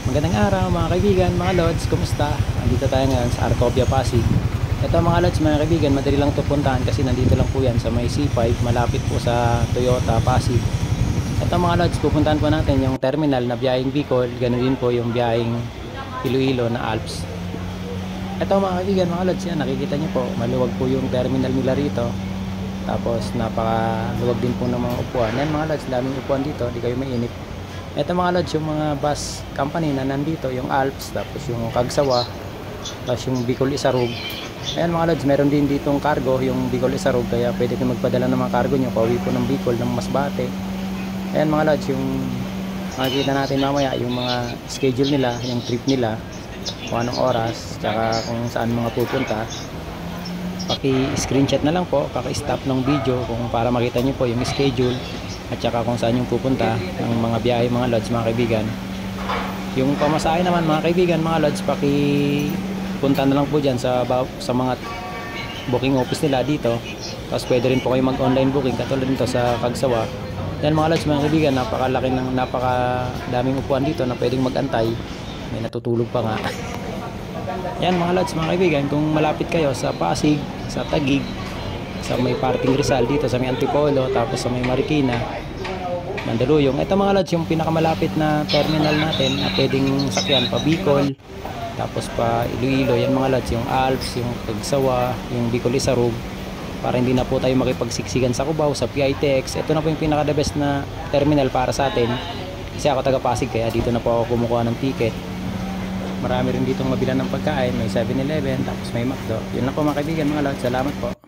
Magandang araw mga kaibigan, mga lods, kumusta? Andito tayo ngayon sa Arcovia, Pasig. Ito mga lods, mga kaibigan, madali lang ito puntahan kasi nandito lang po yan sa may C5, malapit po sa Toyota, Pasig. Ito mga lods, pupuntahan po natin yung terminal na biyaheng Bicol, ganoon din po yung biyaheng Iloilo na Alps. Ito mga kaibigan, mga lods, yan, nakikita nyo po, maluwag po yung terminal nila rito. Tapos napakaluwag din po ng mga upuan. Yan mga lods, daming upuan dito, di kayo mainip. Ito mga lods, yung mga bus company na nandito, yung Alps, tapos yung Kagsawa, tapos yung Bicol Isarog. Ayan mga lods, meron din ditong cargo, yung Bicol Isarog, kaya pwede kayo magpadala ng mga cargo nyo, pauwi po ng Bicol, ng Masbate. Ayan mga lods, yung makikita natin mamaya, yung mga schedule nila, yung trip nila, kung anong oras, tsaka kung saan mga pupunta. Paki-screenshot na lang po, paki-stop ng video kung para makita nyo po yung schedule at saka kung saan yung pupunta ng mga biyahe mga lods, mga kaibigan. Yung pamasahe naman mga kaibigan, mga lods, punta na lang po dyan sa mga booking office nila dito. Tapos pwede rin po kayo mag online booking katulad nito sa Kagsawa. Yan mga lods, mga kaibigan, napakadaming upuan dito na pwedeng magantay. May natutulog pa nga. Yan mga lods, mga kaibigan, kung malapit kayo sa Pasig, sa Taguig, sa may parting Rizal dito sa may Antipolo, tapos sa may Marikina, Mandaluyong. Ito mga lods, yung pinakamalapit na terminal natin na pwedeng sakyan pa Bicol, tapos pa Iloilo. Yan mga lods, yung Alps, yung Kagsawa, yung Bicol Isarog, para hindi na po tayo makipagsiksikan sa Cubao, sa PITX. Ito na po yung pinaka the best na terminal para sa atin, kasi ako taga Pasig, kaya dito na po ako kumukuha ng ticket. Marami rin ditong mabilan ng pagkain, may 7-Eleven, tapos may McDo. Yun lang po mga kaibigan, mga lods, salamat po.